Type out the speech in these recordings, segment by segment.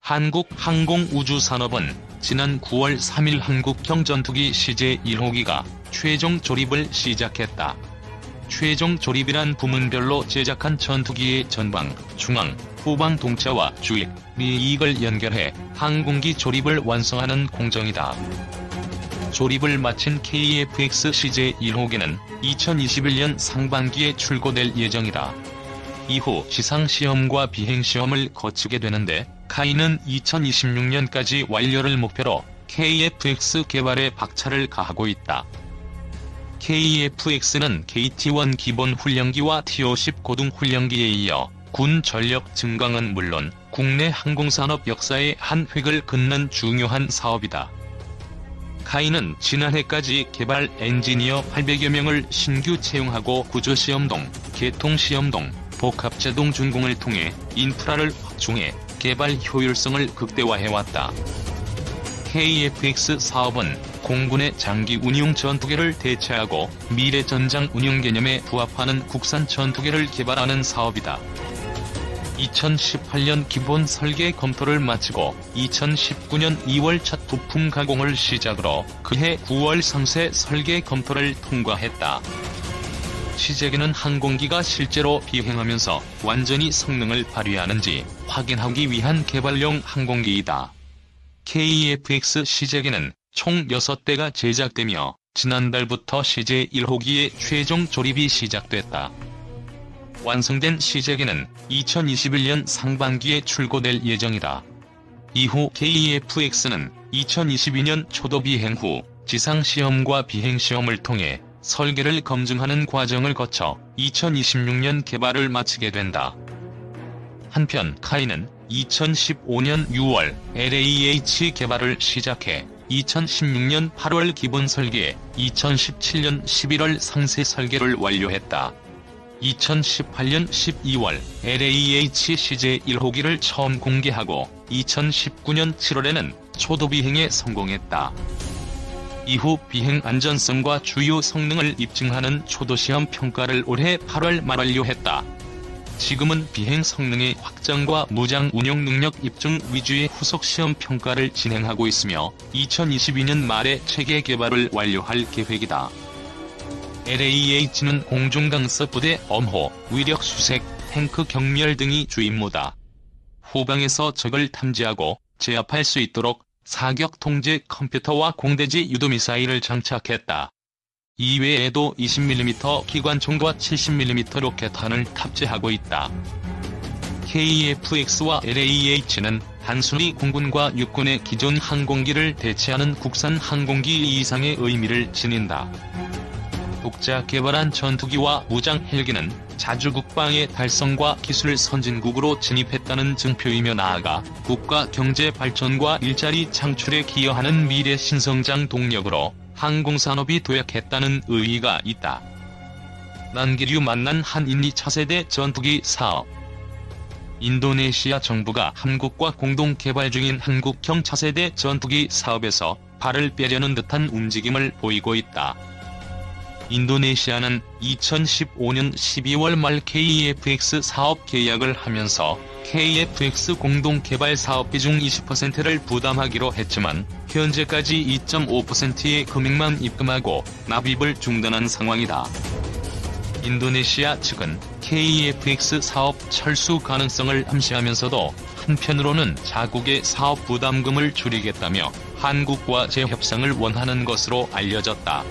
한국항공우주산업은 지난 9월 3일 한국형 전투기 CJ1호기가 최종 조립을 시작했다. 최종 조립이란 부문별로 제작한 전투기의 전방, 중앙, 후방 동체와 주익, 미이익을 연결해 항공기 조립을 완성하는 공정이다. 조립을 마친 KF-X CJ1호기는 2021년 상반기에 출고될 예정이다. 이후 지상시험과 비행시험을 거치게 되는데 카이는 2026년까지 완료를 목표로 KF-X 개발에 박차를 가하고 있다. KF-X는 KT-1 기본 훈련기와 T-50 고등 훈련기에 이어 군 전력 증강은 물론 국내 항공산업 역사의 한 획을 긋는 중요한 사업이다. 카이는 지난해까지 개발 엔지니어 800여 명을 신규 채용하고 구조시험동, 개통시험동, 복합제동 준공을 통해 인프라를 확충해 개발 효율성을 극대화해왔다. KF-X 사업은 공군의 장기 운용 전투기를 대체하고 미래 전장 운용 개념에 부합하는 국산 전투기를 개발하는 사업이다. 2018년 기본 설계 검토를 마치고 2019년 2월 첫 부품 가공을 시작으로 그해 9월 상세 설계 검토를 통과했다. CJ는 항공기가 실제로 비행하면서 완전히 성능을 발휘하는지 확인하기 위한 개발용 항공기이다. KF-X CJ는 총 6대가 제작되며 지난달부터 CJ1호기의 최종 조립이 시작됐다. 완성된 CJ는 2021년 상반기에 출고될 예정이다. 이후 KF-X는 2022년 초도 비행 후 지상시험과 비행시험을 통해 설계를 검증하는 과정을 거쳐 2026년 개발을 마치게 된다. 한편 카이는 2015년 6월 LAH 개발을 시작해 2016년 8월 기본 설계, 2017년 11월 상세 설계를 완료했다. 2018년 12월 LAH CJ1호기를 처음 공개하고 2019년 7월에는 초도 비행에 성공했다. 이후 비행 안전성과 주요 성능을 입증하는 초도시험 평가를 올해 8월 말 완료했다. 지금은 비행 성능의 확장과 무장 운용 능력 입증 위주의 후속 시험 평가를 진행하고 있으며 2022년 말에 체계 개발을 완료할 계획이다. LAH는 공중강서 부대 엄호, 위력 수색, 탱크 경멸 등이 주 임무다. 후방에서 적을 탐지하고 제압할 수 있도록 사격 통제 컴퓨터와 공대지 유도미사일을 장착했다. 이외에도 20mm 기관총과 70mm 로켓탄을 탑재하고 있다. KF-X와 LAH는 단순히 공군과 육군의 기존 항공기를 대체하는 국산 항공기 이상의 의미를 지닌다. 독자 개발한 전투기와 무장 헬기는 자주 국방의 달성과 기술 선진국으로 진입했다는 증표이며 나아가 국가 경제 발전과 일자리 창출에 기여하는 미래 신성장 동력으로 항공산업이 도약했다는 의의가 있다. 난기류 만난 한인리 차세대 전투기 사업. 인도네시아 정부가 한국과 공동 개발 중인 한국형 차세대 전투기 사업에서 발을 빼려는 듯한 움직임을 보이고 있다. 인도네시아는 2015년 12월 말 KF-X 사업 계약을 하면서 KF-X 공동개발 사업 비중 20%를 부담하기로 했지만 현재까지 2.5%의 금액만 입금하고 납입을 중단한 상황이다. 인도네시아 측은 KF-X 사업 철수 가능성을 암시하면서도 한편으로는 자국의 사업 부담금을 줄이겠다며 한국과 재협상을 원하는 것으로 알려졌다.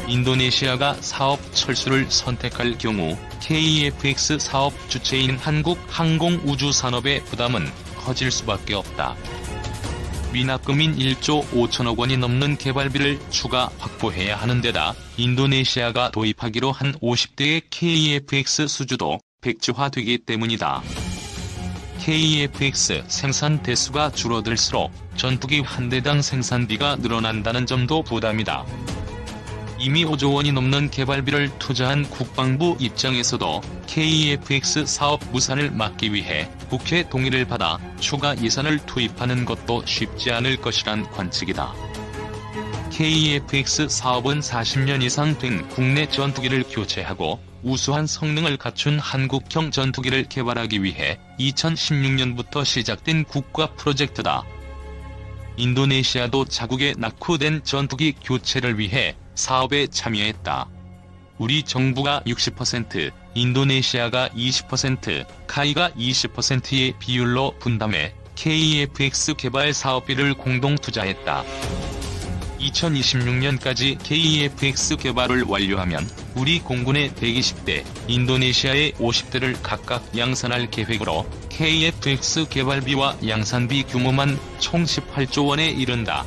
인도네시아가 사업 철수를 선택할 경우 KF-X 사업 주체인 한국항공우주산업의 부담은 커질 수밖에 없다. 미납금인 1조 5천억 원이 넘는 개발비를 추가 확보해야 하는 데다 인도네시아가 도입하기로 한 50대의 KF-X 수주도 백지화되기 때문이다. KF-X 생산 대수가 줄어들수록 전투기 한 대당 생산비가 늘어난다는 점도 부담이다. 이미 5조 원이 넘는 개발비를 투자한 국방부 입장에서도 KF-X 사업 무산을 막기 위해 국회 동의를 받아 추가 예산을 투입하는 것도 쉽지 않을 것이란 관측이다. KF-X 사업은 40년 이상 된 국내 전투기를 교체하고 우수한 성능을 갖춘 한국형 전투기를 개발하기 위해 2016년부터 시작된 국가 프로젝트다. 인도네시아도 자국에 낙후된 전투기 교체를 위해 사업에 참여했다. 우리 정부가 60%, 인도네시아가 20%, 카이가 20%의 비율로 분담해 KEF-X 개발 사업비를 공동 투자했다. 2026년까지 KEF-X 개발을 완료하면 우리 공군의 120대, 인도네시아의 50대를 각각 양산할 계획으로 KEF-X 개발비와 양산비 규모만 총 18조 원에 이른다.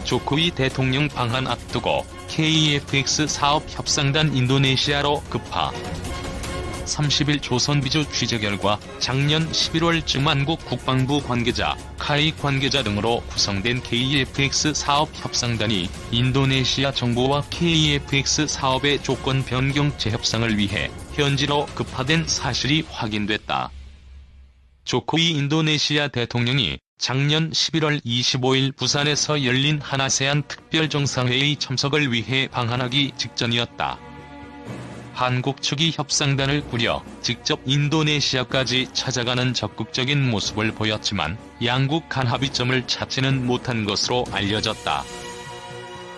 조코위 대통령 방한 앞두고 KEF-X 사업 협상단 인도네시아로 급파. 30일 조선비주 취재 결과 작년 11월쯤 한국 국방부 관계자, 카이 관계자 등으로 구성된 KEF-X 사업 협상단이 인도네시아 정부와 KEF-X 사업의 조건 변경 재협상을 위해 현지로 급파된 사실이 확인됐다. 조코위 인도네시아 대통령이 작년 11월 25일 부산에서 열린 한아세안 특별정상회의 참석을 위해 방한하기 직전이었다. 한국 측이 협상단을 꾸려 직접 인도네시아까지 찾아가는 적극적인 모습을 보였지만 양국 간 합의점을 찾지는 못한 것으로 알려졌다.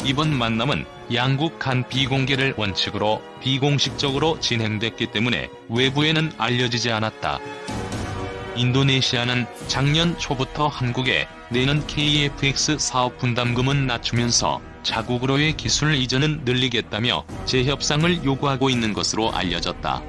이번 만남은 양국 간 비공개를 원칙으로 비공식적으로 진행됐기 때문에 외부에는 알려지지 않았다. 인도네시아는 작년 초부터 한국에 내는 KEF-X 사업 분담금은 낮추면서 자국으로의 기술 이전은 늘리겠다며 재협상을 요구하고 있는 것으로 알려졌다.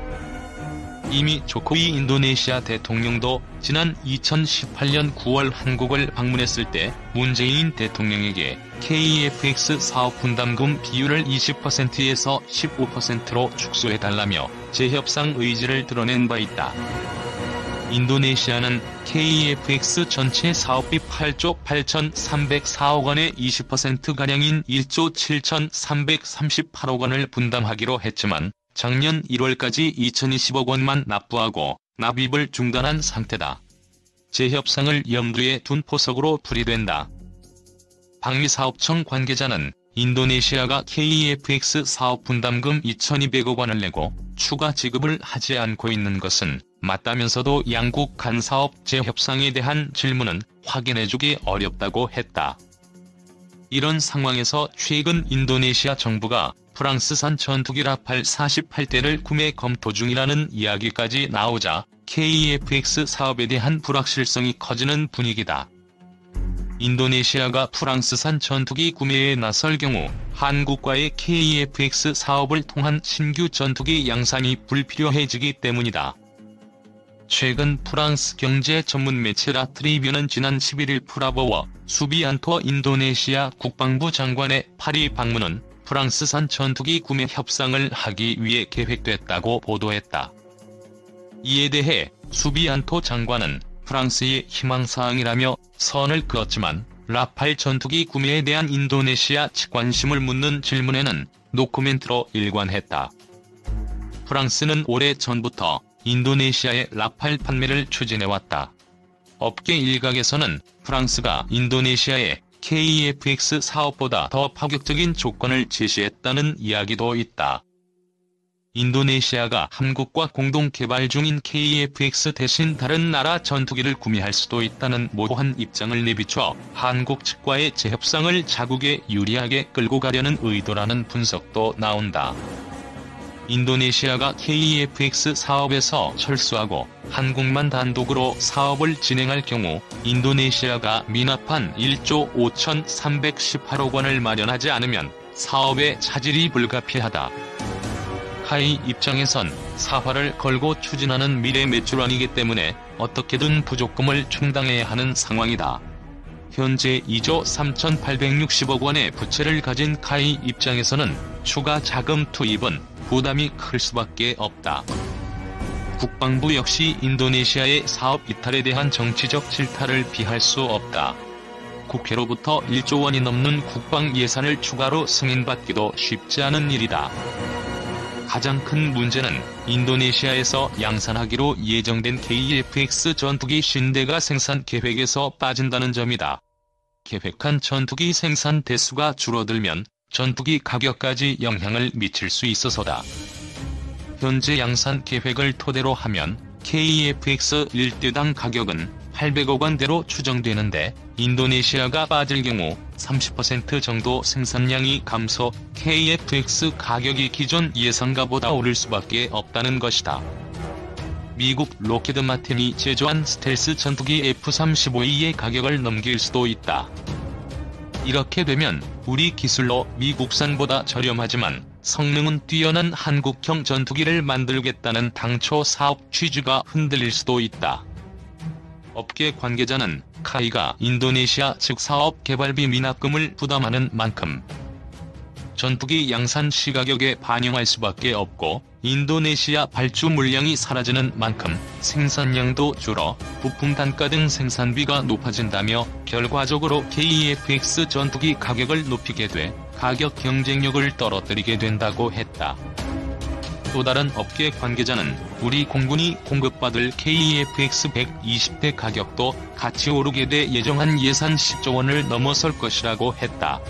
이미 조코위 인도네시아 대통령도 지난 2018년 9월 한국을 방문했을 때 문재인 대통령에게 KEF-X 사업 분담금 비율을 20%에서 15%로 축소해달라며 재협상 의지를 드러낸 바 있다. 인도네시아는 KEF-X 전체 사업비 8조 8,304억 원의 20%가량인 1조 7,338억 원을 분담하기로 했지만 작년 1월까지 2,020억 원만 납부하고 납입을 중단한 상태다. 재협상을 염두에 둔 포석으로 풀이된다. 방위사업청 관계자는 인도네시아가 KEF-X 사업 분담금 2,200억 원을 내고 추가 지급을 하지 않고 있는 것은 맞다면서도 양국 간 사업 재협상에 대한 질문은 확인해주기 어렵다고 했다. 이런 상황에서 최근 인도네시아 정부가 프랑스산 전투기 라팔 48대를 구매 검토 중이라는 이야기까지 나오자 KEF-X 사업에 대한 불확실성이 커지는 분위기다. 인도네시아가 프랑스산 전투기 구매에 나설 경우 한국과의 KEF-X 사업을 통한 신규 전투기 양산이 불필요해지기 때문이다. 최근 프랑스 경제 전문 매체 라트리뷰는 지난 11일 프라보워 수비안토 인도네시아 국방부 장관의 파리 방문은 프랑스산 전투기 구매 협상을 하기 위해 계획됐다고 보도했다. 이에 대해 수비안토 장관은 프랑스의 희망사항이라며 선을 그었지만 라팔 전투기 구매에 대한 인도네시아 측 관심을 묻는 질문에는 노코멘트로 일관했다. 프랑스는 오래 전부터 인도네시아의 라팔 판매를 추진해왔다. 업계 일각에서는 프랑스가 인도네시아의 KEF-X 사업보다 더 파격적인 조건을 제시했다는 이야기도 있다. 인도네시아가 한국과 공동 개발 중인 KEF-X 대신 다른 나라 전투기를 구매할 수도 있다는 모호한 입장을 내비춰 한국 측과의 재협상을 자국에 유리하게 끌고 가려는 의도라는 분석도 나온다. 인도네시아가 KEF-X 사업에서 철수하고 한국만 단독으로 사업을 진행할 경우 인도네시아가 미납한 1조 5,318억 원을 마련하지 않으면 사업의 차질이 불가피하다. 카이 입장에선 사활을 걸고 추진하는 미래 매출원이기 때문에 어떻게든 부족금을 충당해야 하는 상황이다. 현재 2조 3,860억 원의 부채를 가진 카이 입장에서는 추가 자금 투입은 부담이 클 수밖에 없다. 국방부 역시 인도네시아의 사업 이탈에 대한 정치적 질타를 피할 수 없다. 국회로부터 1조 원이 넘는 국방 예산을 추가로 승인받기도 쉽지 않은 일이다. 가장 큰 문제는 인도네시아에서 양산하기로 예정된 KEF-X 전투기 50대가 생산 계획에서 빠진다는 점이다. 계획한 전투기 생산 대수가 줄어들면 전투기 가격까지 영향을 미칠 수 있어서다. 현재 양산 계획을 토대로 하면 KF-X 1대당 가격은 800억 원대로 추정되는데, 인도네시아가 빠질 경우 30% 정도 생산량이 감소, KF-X 가격이 기존 예상가보다 오를 수밖에 없다는 것이다. 미국 로키드 마틴이 제조한 스텔스 전투기 F-35E의 가격을 넘길 수도 있다. 이렇게 되면 우리 기술로 미국산보다 저렴하지만 성능은 뛰어난 한국형 전투기를 만들겠다는 당초 사업 취지가 흔들릴 수도 있다. 업계 관계자는 카이가 인도네시아 측 사업 개발비 미납금을 부담하는 만큼 전투기 양산 시가격에 반영할 수밖에 없고, 인도네시아 발주 물량이 사라지는 만큼 생산량도 줄어 부품 단가 등 생산비가 높아진다며 결과적으로 KF-X 전투기 가격을 높이게 돼 가격 경쟁력을 떨어뜨리게 된다고 했다. 또 다른 업계 관계자는 우리 공군이 공급받을 KF-X 120대 가격도 같이 오르게 돼 예정한 예산 10조 원을 넘어설 것이라고 했다.